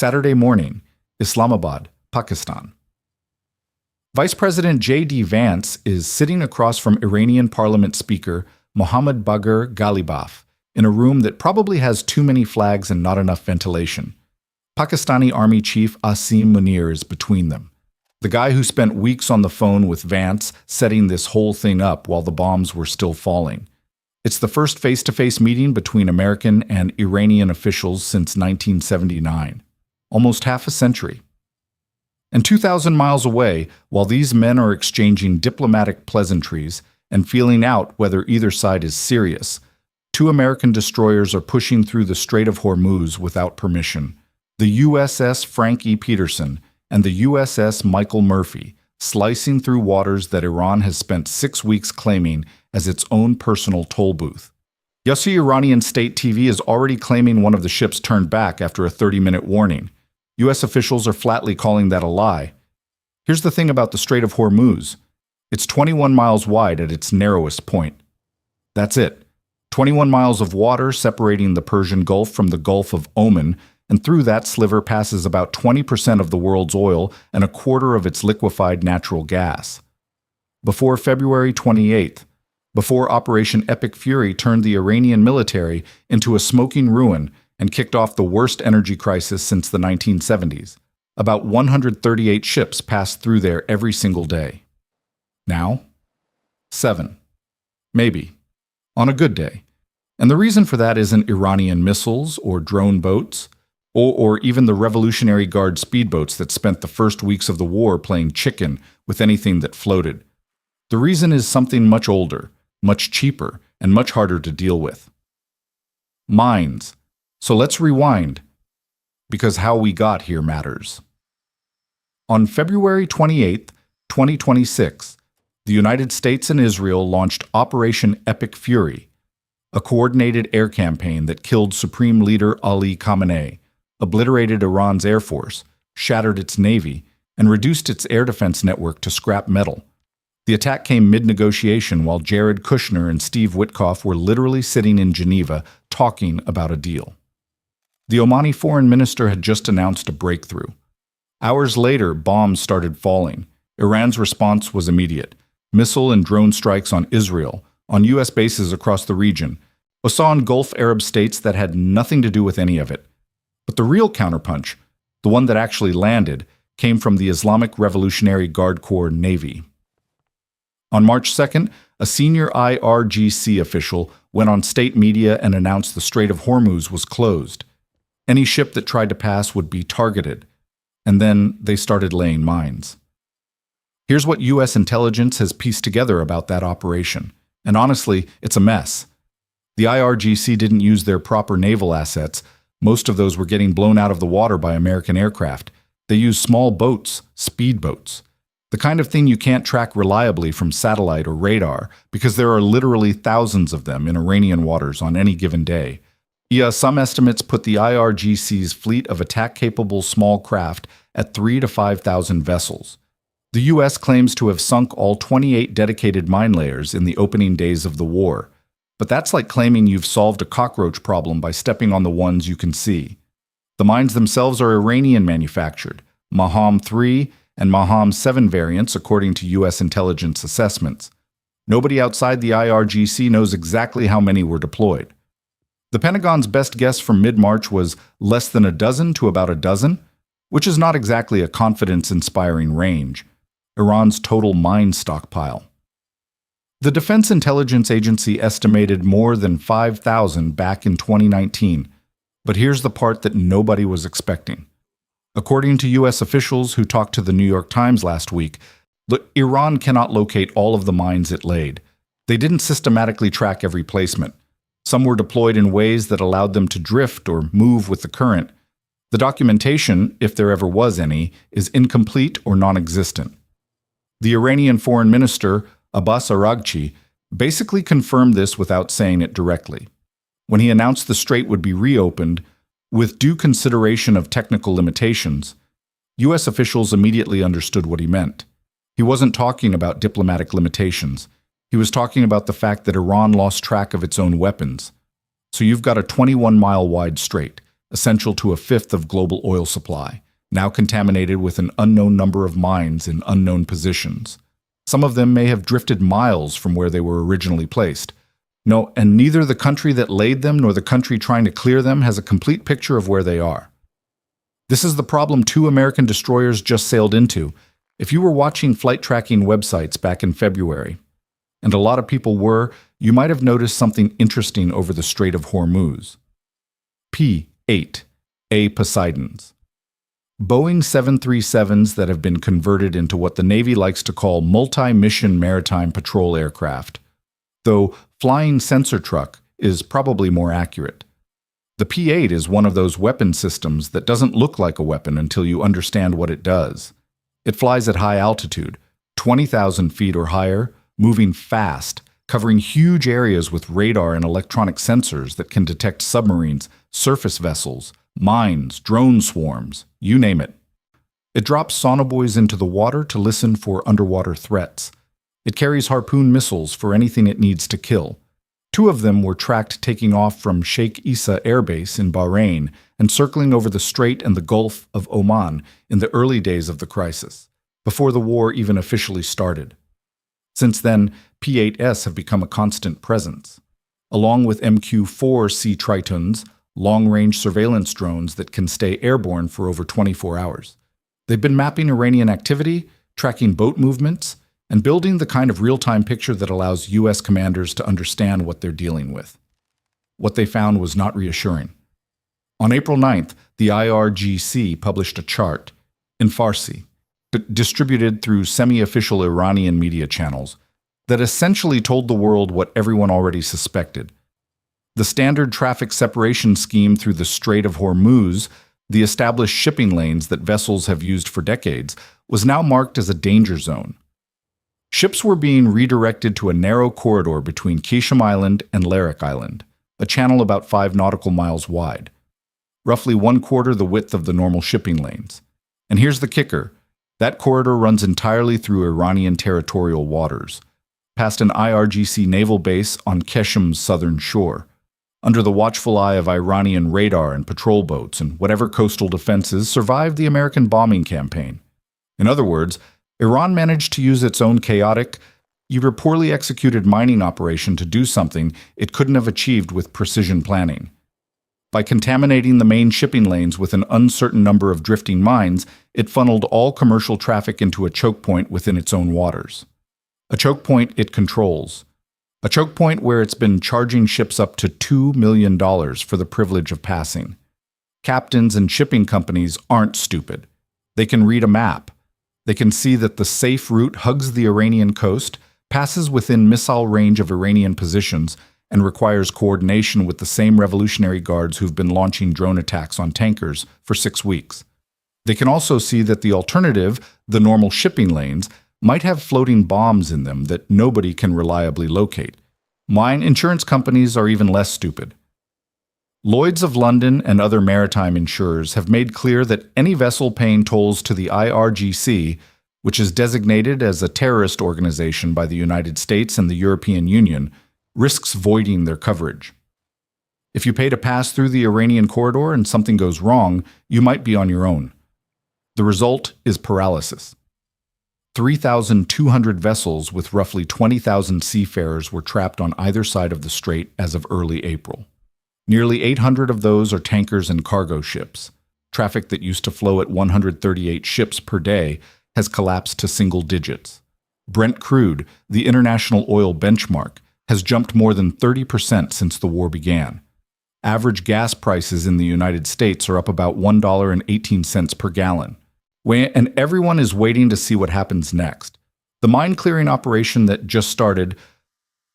Saturday morning, Islamabad, Pakistan. Vice President J.D. Vance is sitting across from Iranian Parliament Speaker Mohammad Bagher Ghalibaf in a room that probably has too many flags and not enough ventilation. Pakistani Army Chief Asim Munir is between them. The guy who spent weeks on the phone with Vance setting this whole thing up while the bombs were still falling. It's the first face-to-face meeting between American and Iranian officials since 1979, almost half a century. And 2,000 miles away, while these men are exchanging diplomatic pleasantries and feeling out whether either side is serious, two American destroyers are pushing through the Strait of Hormuz without permission. The USS Frank E. Peterson and the USS Michael Murphy, slicing through waters that Iran has spent 6 weeks claiming as its own personal toll booth. Yussi Iranian state TV is already claiming one of the ships turned back after a 30-minute warning. U.S. officials are flatly calling that a lie. Here's the thing about the Strait of Hormuz. It's 21 miles wide at its narrowest point. That's it. 21 miles of water separating the Persian Gulf from the Gulf of Oman, and through that sliver passes about 20% of the world's oil and a quarter of its liquefied natural gas. Before February 28th, before Operation Epic Fury turned the Iranian military into a smoking ruin and kicked off the worst energy crisis since the 1970s, about 138 ships passed through there every single day. Now, 7. Maybe. On a good day. And the reason for that isn't Iranian missiles or drone boats, or even the Revolutionary Guard speedboats that spent the first weeks of the war playing chicken with anything that floated. The reason is something much older, much cheaper, and much harder to deal with. Mines. So let's rewind, because how we got here matters. On February 28, 2026, the United States and Israel launched Operation Epic Fury, a coordinated air campaign that killed Supreme Leader Ali Khamenei, obliterated Iran's air force, shattered its navy, and reduced its air defense network to scrap metal. The attack came mid-negotiation while Jared Kushner and Steve Witkoff were literally sitting in Geneva talking about a deal. The Omani foreign minister had just announced a breakthrough. Hours later, bombs started falling. Iran's response was immediate. Missile and drone strikes on Israel, on U.S. bases across the region, on Gulf Arab states that had nothing to do with any of it. But the real counterpunch, the one that actually landed, came from the Islamic Revolutionary Guard Corps Navy. On March 2nd, a senior IRGC official went on state media and announced the Strait of Hormuz was closed. Any ship that tried to pass would be targeted. And then they started laying mines. Here's what U.S. intelligence has pieced together about that operation. And honestly, it's a mess. The IRGC didn't use their proper naval assets. Most of those were getting blown out of the water by American aircraft. They used small boats, speedboats. The kind of thing you can't track reliably from satellite or radar because there are literally thousands of them in Iranian waters on any given day. Some estimates put the IRGC's fleet of attack-capable small craft at 3,000 to 5,000 vessels. The U.S. claims to have sunk all 28 dedicated mine layers in the opening days of the war. But that's like claiming you've solved a cockroach problem by stepping on the ones you can see. The mines themselves are Iranian-manufactured, Maham 3 and Maham 7 variants according to U.S. intelligence assessments. Nobody outside the IRGC knows exactly how many were deployed. The Pentagon's best guess from mid-March was less than a dozen to about a dozen, which is not exactly a confidence-inspiring range. Iran's total mine stockpile. The Defense Intelligence Agency estimated more than 5,000 back in 2019, but here's the part that nobody was expecting. According to U.S. officials who talked to the New York Times last week, Iran cannot locate all of the mines it laid. They didn't systematically track every placement. Some were deployed in ways that allowed them to drift or move with the current. The documentation, if there ever was any, is incomplete or non-existent. The Iranian foreign minister, Abbas Araghchi, basically confirmed this without saying it directly. When he announced the strait would be reopened, with due consideration of technical limitations, U.S. officials immediately understood what he meant. He wasn't talking about diplomatic limitations. He was talking about the fact that Iran lost track of its own weapons. So you've got a 21-mile wide strait. essential to a fifth of global oil supply, now contaminated with an unknown number of mines in unknown positions. Some of them may have drifted miles from where they were originally placed. No, and neither the country that laid them nor the country trying to clear them has a complete picture of where they are. This is the problem 2 American destroyers just sailed into. If you were watching flight tracking websites back in February, and a lot of people were, you might have noticed something interesting over the Strait of Hormuz. P-8, A Poseidons. Boeing 737s that have been converted into what the Navy likes to call multi-mission maritime patrol aircraft, though flying sensor truck is probably more accurate. The P-8 is one of those weapon systems that doesn't look like a weapon until you understand what it does. It flies at high altitude, 20,000 feet or higher, moving fast, covering huge areas with radar and electronic sensors that can detect submarines, surface vessels, mines, drone swarms, you name it. It drops sonobuoys into the water to listen for underwater threats. It carries Harpoon missiles for anything it needs to kill. 2 of them were tracked taking off from Sheikh Issa Air Base in Bahrain and circling over the Strait and the Gulf of Oman in the early days of the crisis, before the war even officially started. Since then, P-8S have become a constant presence, along with MQ-4C Tritons, long-range surveillance drones that can stay airborne for over 24 hours. They've been mapping Iranian activity, tracking boat movements, and building the kind of real-time picture that allows U.S. commanders to understand what they're dealing with. What they found was not reassuring. On April 9th, the IRGC published a chart, in Farsi, distributed through semi-official Iranian media channels, that essentially told the world what everyone already suspected. The standard traffic separation scheme through the Strait of Hormuz, the established shipping lanes that vessels have used for decades, was now marked as a danger zone. Ships were being redirected to a narrow corridor between Kishim Island and Larak Island, a channel about 5 nautical miles wide, roughly 1/4 the width of the normal shipping lanes. And here's the kicker. That corridor runs entirely through Iranian territorial waters, past an IRGC naval base on Keshim's southern shore, under the watchful eye of Iranian radar and patrol boats and whatever coastal defenses survived the American bombing campaign. In other words, Iran managed to use its own chaotic, either poorly executed mining operation to do something it couldn't have achieved with precision planning. By contaminating the main shipping lanes with an uncertain number of drifting mines, it funneled all commercial traffic into a choke point within its own waters. A choke point it controls. A choke point where it's been charging ships up to $2 million for the privilege of passing. Captains and shipping companies aren't stupid. They can read a map. They can see that the safe route hugs the Iranian coast, passes within missile range of Iranian positions, and requires coordination with the same Revolutionary Guards who've been launching drone attacks on tankers for 6 weeks. They can also see that the alternative, the normal shipping lanes, might have floating bombs in them that nobody can reliably locate. Mine insurance companies are even less stupid. Lloyd's of London and other maritime insurers have made clear that any vessel paying tolls to the IRGC, which is designated as a terrorist organization by the United States and the European Union, risks voiding their coverage. If you pay to pass through the Iranian corridor and something goes wrong, you might be on your own. The result is paralysis. 3,200 vessels with roughly 20,000 seafarers were trapped on either side of the strait as of early April. Nearly 800 of those are tankers and cargo ships. Traffic that used to flow at 138 ships per day has collapsed to single digits. Brent crude, the international oil benchmark, has jumped more than 30% since the war began. Average gas prices in the United States are up about $1.18 per gallon. And everyone is waiting to see what happens next. The mine-clearing operation that just started,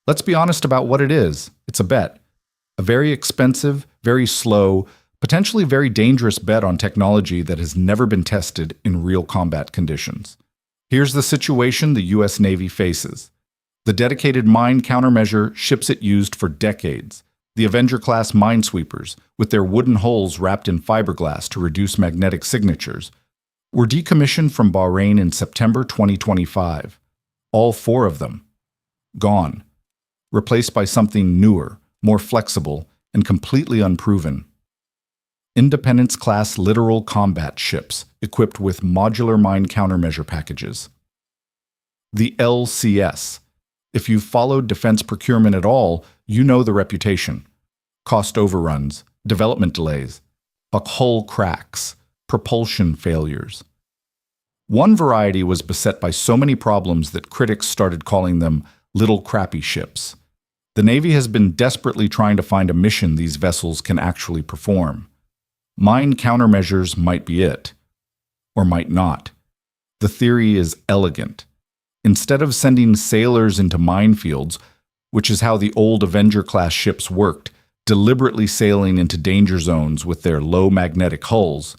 let's be honest about what it is. It's a bet. A very expensive, very slow, potentially very dangerous bet on technology that has never been tested in real combat conditions. Here's the situation the U.S. Navy faces. The dedicated mine countermeasure ships it used for decades. The Avenger-class minesweepers, with their wooden hulls wrapped in fiberglass to reduce magnetic signatures, were decommissioned from Bahrain in September 2025. All 4 of them. Gone. Replaced by something newer, more flexible, and completely unproven. Independence-class littoral combat ships equipped with modular mine countermeasure packages. The LCS. If you've followed defense procurement at all, you know the reputation. Cost overruns, development delays, hull cracks, propulsion failures. One variety was beset by so many problems that critics started calling them little crappy ships. The Navy has been desperately trying to find a mission these vessels can actually perform. Mine countermeasures might be it, or might not. The theory is elegant. Instead of sending sailors into minefields, which is how the old Avenger-class ships worked, deliberately sailing into danger zones with their low magnetic hulls,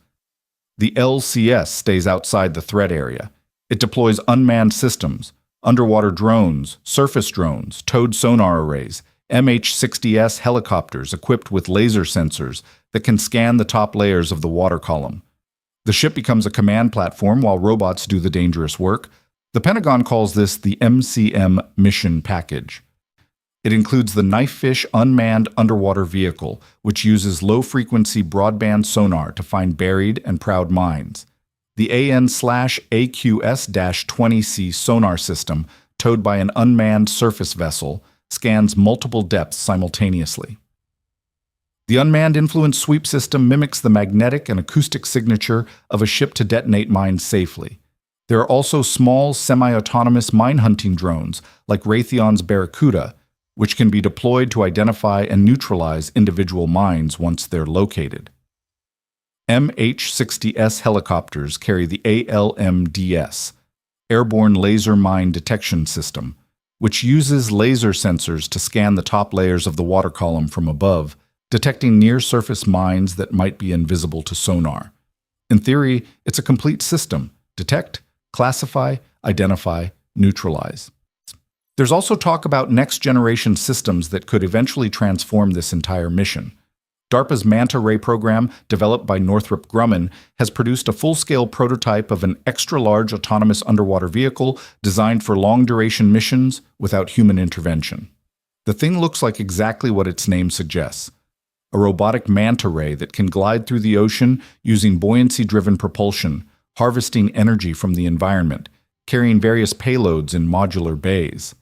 the LCS stays outside the threat area. It deploys unmanned systems, underwater drones, surface drones, towed sonar arrays, MH-60S helicopters equipped with laser sensors that can scan the top layers of the water column. The ship becomes a command platform while robots do the dangerous work. The Pentagon calls this the MCM mission package. It includes the Knifefish unmanned underwater vehicle, which uses low-frequency broadband sonar to find buried and proud mines. The AN/AQS-20C sonar system, towed by an unmanned surface vessel, scans multiple depths simultaneously. The unmanned influence sweep system mimics the magnetic and acoustic signature of a ship to detonate mines safely. There are also small, semi-autonomous mine-hunting drones, like Raytheon's Barracuda, which can be deployed to identify and neutralize individual mines once they're located. MH-60S helicopters carry the ALMDS, Airborne Laser Mine Detection System, which uses laser sensors to scan the top layers of the water column from above, detecting near-surface mines that might be invisible to sonar. In theory, it's a complete system: detect, classify, identify, neutralize. There's also talk about next-generation systems that could eventually transform this entire mission. DARPA's Manta Ray program, developed by Northrop Grumman, has produced a full-scale prototype of an extra-large autonomous underwater vehicle designed for long-duration missions without human intervention. The thing looks like exactly what its name suggests: a robotic manta ray that can glide through the ocean using buoyancy-driven propulsion, harvesting energy from the environment, carrying various payloads in modular bays.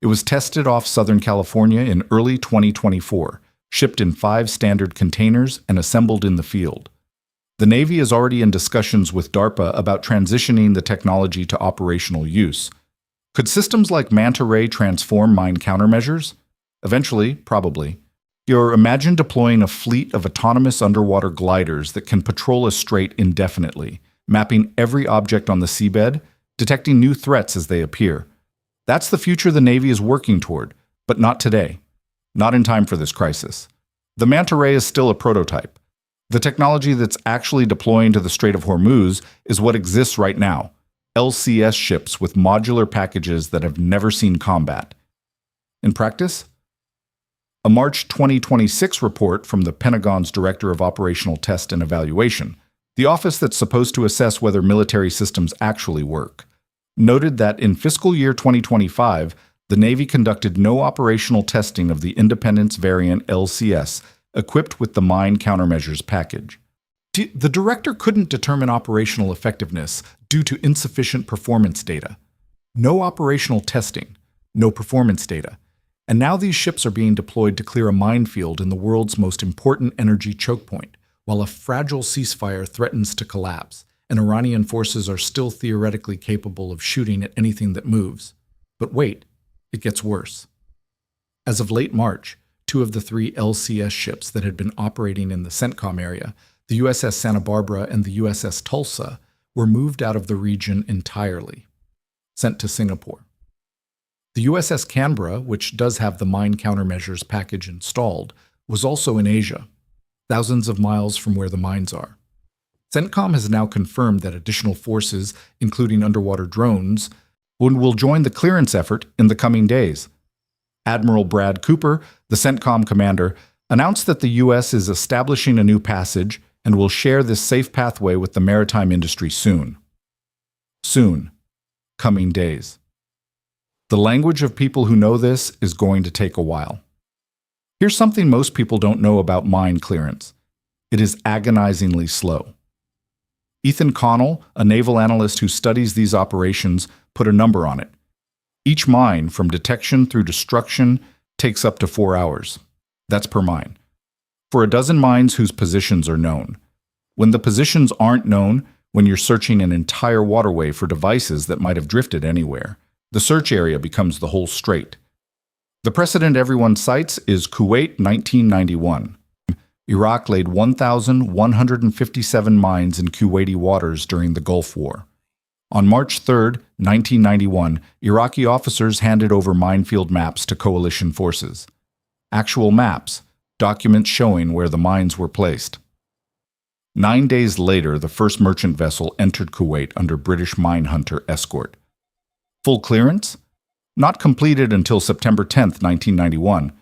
It was tested off Southern California in early 2024, shipped in 5 standard containers and assembled in the field. The Navy is already in discussions with DARPA about transitioning the technology to operational use. Could systems like Manta Ray transform mine countermeasures? Eventually, probably. Or imagine deploying a fleet of autonomous underwater gliders that can patrol a strait indefinitely, mapping every object on the seabed, detecting new threats as they appear. That's the future the Navy is working toward, but not today. Not in time for this crisis. The Manta Ray is still a prototype. The technology that's actually deploying to the Strait of Hormuz is what exists right now: LCS ships with modular packages that have never seen combat. In practice, a March 2026 report from the Pentagon's Director of Operational Test and Evaluation, the office that's supposed to assess whether military systems actually work, noted that in fiscal year 2025, the Navy conducted no operational testing of the Independence variant LCS equipped with the mine countermeasures package. The director couldn't determine operational effectiveness due to insufficient performance data. No operational testing, no performance data. And now these ships are being deployed to clear a minefield in the world's most important energy choke point, while a fragile ceasefire threatens to collapse, and Iranian forces are still theoretically capable of shooting at anything that moves. But wait, it gets worse. As of late March, 2 of the 3 LCS ships that had been operating in the CENTCOM area, the USS Santa Barbara and the USS Tulsa, were moved out of the region entirely, sent to Singapore. The USS Canberra, which does have the mine countermeasures package installed, was also in Asia, thousands of miles from where the mines are. CENTCOM has now confirmed that additional forces, including underwater drones, will join the clearance effort in the coming days. Admiral Brad Cooper, the CENTCOM commander, announced that the U.S. is establishing a new passage and will share this safe pathway with the maritime industry soon. Soon. Coming days. The language of people who know this is going to take a while. Here's something most people don't know about mine clearance. It is agonizingly slow. Ethan Connell, a naval analyst who studies these operations, put a number on it. Each mine, from detection through destruction, takes up to 4 hours. That's per mine. For a dozen mines whose positions are known. When the positions aren't known, when you're searching an entire waterway for devices that might have drifted anywhere, the search area becomes the whole strait. The precedent everyone cites is Kuwait 1991. Iraq laid 1,157 mines in Kuwaiti waters during the Gulf War. On March 3, 1991, Iraqi officers handed over minefield maps to coalition forces. Actual maps, documents showing where the mines were placed. 9 days later, the first merchant vessel entered Kuwait under British mine hunter escort. Full clearance? Not completed until September 10, 1991.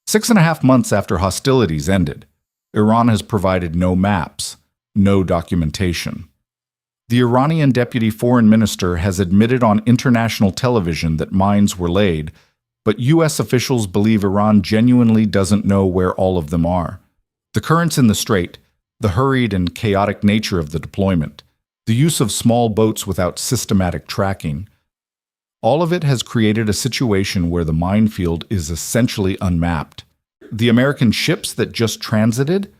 6.5 months after hostilities ended. Iran has provided no maps, no documentation. The Iranian deputy foreign minister has admitted on international television that mines were laid, but U.S. officials believe Iran genuinely doesn't know where all of them are. The currents in the strait, the hurried and chaotic nature of the deployment, the use of small boats without systematic tracking, all of it has created a situation where the minefield is essentially unmapped. The American ships that just transited,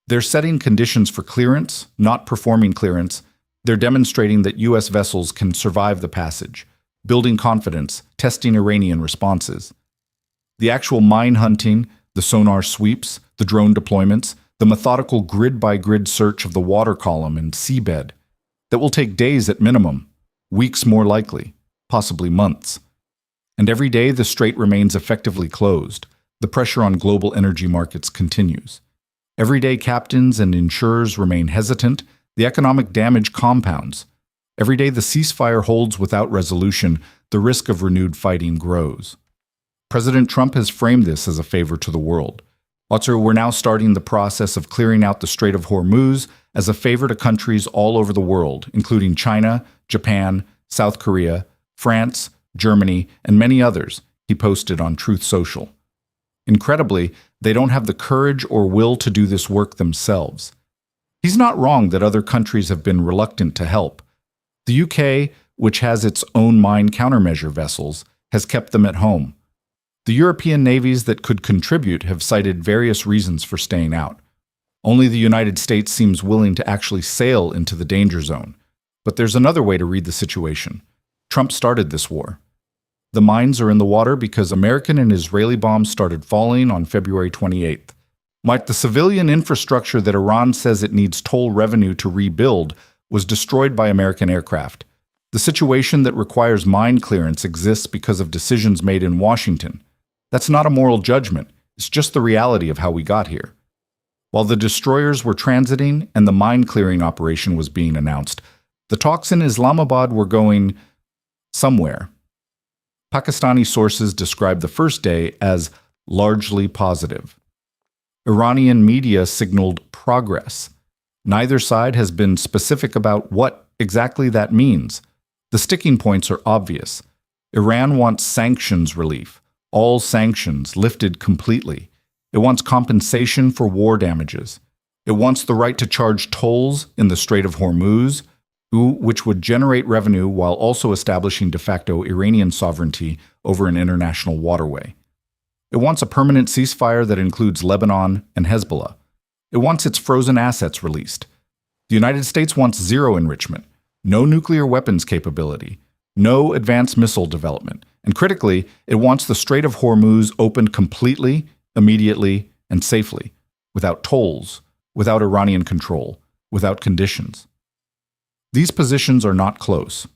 they're setting conditions for clearance, not performing clearance. They're demonstrating that U.S. vessels can survive the passage, building confidence, testing Iranian responses. The actual mine hunting, the sonar sweeps, the drone deployments, the methodical grid-by-grid search of the water column and seabed, that will take days at minimum, weeks more likely, possibly months. And every day the strait remains effectively closed. The pressure on global energy markets continues. Every day captains and insurers remain hesitant. The economic damage compounds. Every day the ceasefire holds without resolution. The risk of renewed fighting grows. President Trump has framed this as a favor to the world. We're now starting the process of clearing out the Strait of Hormuz as a favor to countries all over the world, including China, Japan, South Korea, France, Germany, and many others, he posted on Truth Social. Incredibly, they don't have the courage or will to do this work themselves. He's not wrong that other countries have been reluctant to help. The UK, which has its own mine countermeasure vessels, has kept them at home. The European navies that could contribute have cited various reasons for staying out. Only the United States seems willing to actually sail into the danger zone. But there's another way to read the situation. Trump started this war. The mines are in the water because American and Israeli bombs started falling on February 28th. Like the civilian infrastructure that Iran says it needs toll revenue to rebuild was destroyed by American aircraft. The situation that requires mine clearance exists because of decisions made in Washington. That's not a moral judgment. It's just the reality of how we got here. While the destroyers were transiting and the mine clearing operation was being announced, the talks in Islamabad were going somewhere. Pakistani sources described the first day as largely positive. Iranian media signaled progress. Neither side has been specific about what exactly that means. The sticking points are obvious. Iran wants sanctions relief, all sanctions lifted completely. It wants compensation for war damages. It wants the right to charge tolls in the Strait of Hormuz, which would generate revenue while also establishing de facto Iranian sovereignty over an international waterway. It wants a permanent ceasefire that includes Lebanon and Hezbollah. It wants its frozen assets released. The United States wants zero enrichment, no nuclear weapons capability, no advanced missile development, and critically, it wants the Strait of Hormuz opened completely, immediately, and safely, without tolls, without Iranian control, without conditions. These positions are not close.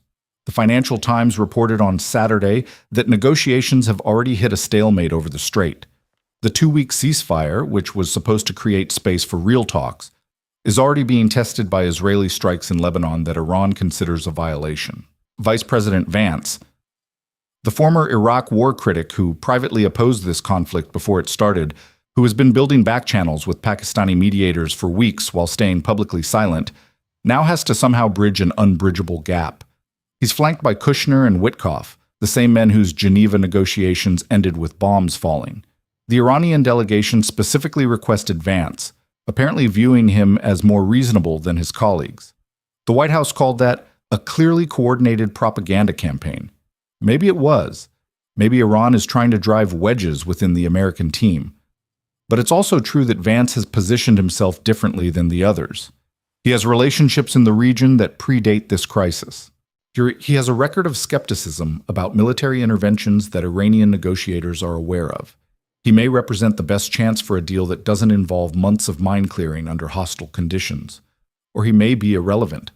The Financial Times reported on Saturday that negotiations have already hit a stalemate over the strait. The 2-week ceasefire, which was supposed to create space for real talks, is already being tested by Israeli strikes in Lebanon that Iran considers a violation. Vice President Vance, the former Iraq war critic who privately opposed this conflict before it started, who has been building back channels with Pakistani mediators for weeks while staying publicly silent, now has to somehow bridge an unbridgeable gap. He's flanked by Kushner and Witkoff, the same men whose Geneva negotiations ended with bombs falling. The Iranian delegation specifically requested Vance, apparently viewing him as more reasonable than his colleagues. The White House called that a clearly coordinated propaganda campaign. Maybe it was. Maybe Iran is trying to drive wedges within the American team. But it's also true that Vance has positioned himself differently than the others. He has relationships in the region that predate this crisis. He has a record of skepticism about military interventions that Iranian negotiators are aware of. He may represent the best chance for a deal that doesn't involve months of mine clearing under hostile conditions. Or he may be irrelevant.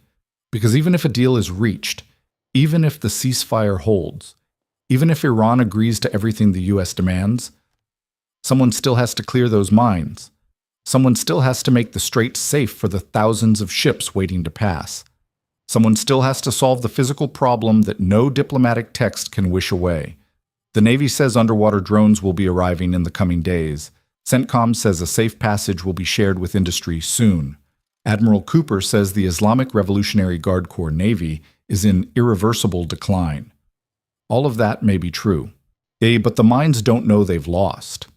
Because even if a deal is reached, even if the ceasefire holds, even if Iran agrees to everything the U.S. demands, someone still has to clear those mines. Someone still has to make the Strait safe for the thousands of ships waiting to pass. Someone still has to solve the physical problem that no diplomatic text can wish away. The Navy says underwater drones will be arriving in the coming days. CENTCOM says a safe passage will be shared with industry soon. Admiral Cooper says the Islamic Revolutionary Guard Corps Navy is in irreversible decline. All of that may be true. But the mines don't know they've lost.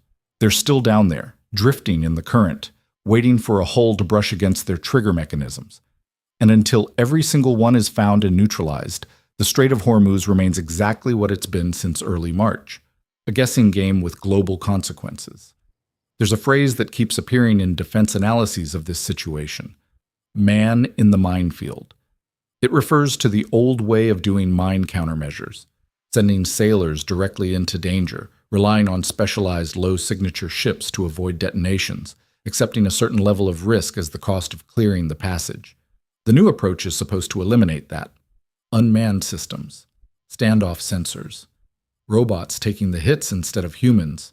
They're still down there, drifting in the current, waiting for a hull to brush against their trigger mechanisms. And until every single one is found and neutralized, the Strait of Hormuz remains exactly what it's been since early March, a guessing game with global consequences. There's a phrase that keeps appearing in defense analyses of this situation: man in the minefield. It refers to the old way of doing mine countermeasures, sending sailors directly into danger, relying on specialized low-signature ships to avoid detonations, accepting a certain level of risk as the cost of clearing the passage. The new approach is supposed to eliminate that. Unmanned systems, standoff sensors, robots taking the hits instead of humans.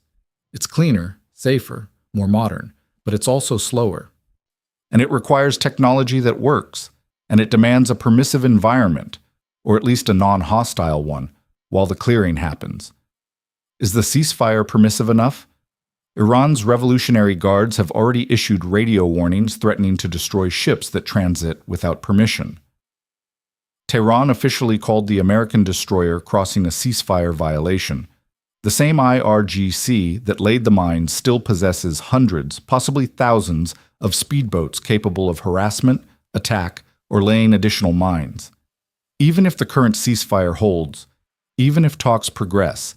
It's cleaner, safer, more modern, but it's also slower. And it requires technology that works, and it demands a permissive environment, or at least a non-hostile one, while the clearing happens. Is the ceasefire permissive enough? Iran's Revolutionary Guards have already issued radio warnings threatening to destroy ships that transit without permission. Tehran officially called the American destroyer crossing a ceasefire violation. The same IRGC that laid the mines still possesses hundreds, possibly thousands, of speedboats capable of harassment, attack, or laying additional mines. Even if the current ceasefire holds, even if talks progress,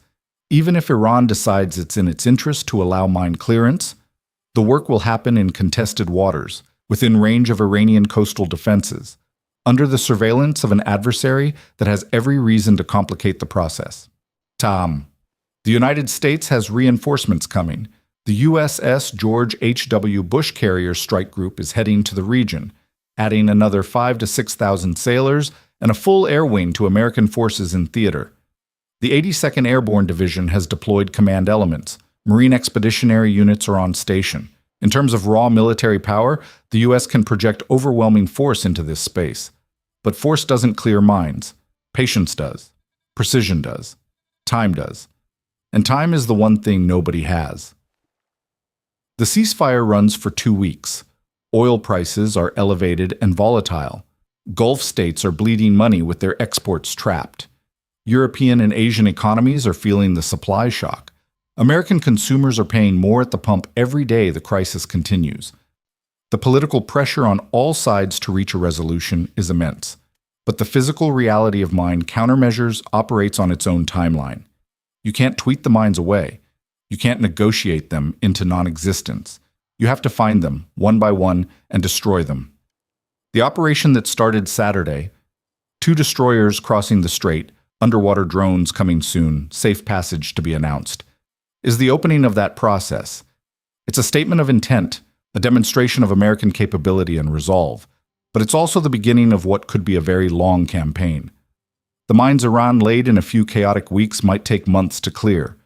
even if Iran decides it's in its interest to allow mine clearance, the work will happen in contested waters, within range of Iranian coastal defenses, under the surveillance of an adversary that has every reason to complicate the process. The United States has reinforcements coming. The USS George H.W. Bush Carrier Strike Group is heading to the region, adding another 5,000 to 6,000 sailors and a full air wing to American forces in theater. The 82nd Airborne Division has deployed command elements. Marine expeditionary units are on station. In terms of raw military power, the U.S. can project overwhelming force into this space. But force doesn't clear mines. Patience does. Precision does. Time does. And time is the one thing nobody has. The ceasefire runs for 2 weeks. Oil prices are elevated and volatile. Gulf states are bleeding money with their exports trapped. European and Asian economies are feeling the supply shock. American consumers are paying more at the pump every day the crisis continues. The political pressure on all sides to reach a resolution is immense. But the physical reality of mine countermeasures operates on its own timeline. You can't tweet the mines away. You can't negotiate them into non-existence. You have to find them, one by one, and destroy them. The operation that started Saturday, 2 destroyers crossing the Strait, underwater drones coming soon, safe passage to be announced, is the opening of that process. It's a statement of intent, a demonstration of American capability and resolve, but it's also the beginning of what could be a very long campaign. The mines Iran laid in a few chaotic weeks might take months to clear,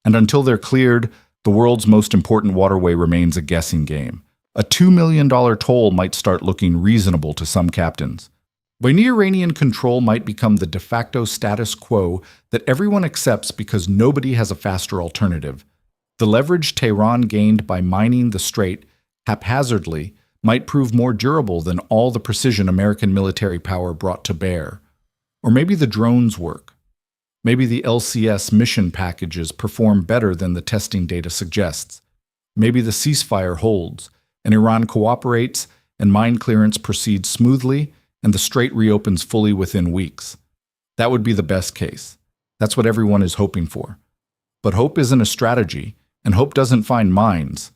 and until they're cleared, the world's most important waterway remains a guessing game. A $2 million toll might start looking reasonable to some captains. When Iranian control might become the de facto status quo that everyone accepts because nobody has a faster alternative, the leverage Tehran gained by mining the Strait haphazardly might prove more durable than all the precision American military power brought to bear. Or maybe the drones work. Maybe the LCS mission packages perform better than the testing data suggests. Maybe the ceasefire holds, and Iran cooperates, and mine clearance proceeds smoothly, and the Strait reopens fully within weeks. That would be the best case. That's what everyone is hoping for. But hope isn't a strategy, and hope doesn't find mines.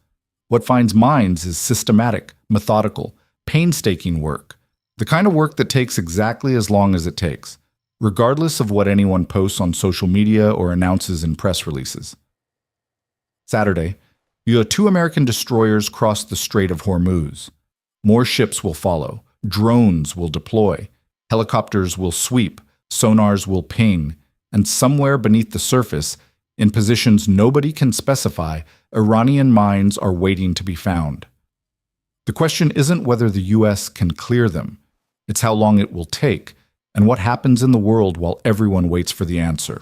What finds mines is systematic, methodical, painstaking work. The kind of work that takes exactly as long as it takes, regardless of what anyone posts on social media or announces in press releases. Saturday, two American destroyers crossed the Strait of Hormuz. More ships will follow, drones will deploy, helicopters will sweep, sonars will ping, and somewhere beneath the surface, in positions nobody can specify, Iranian mines are waiting to be found. The question isn't whether the U.S. can clear them, it's how long it will take, and what happens in the world while everyone waits for the answer.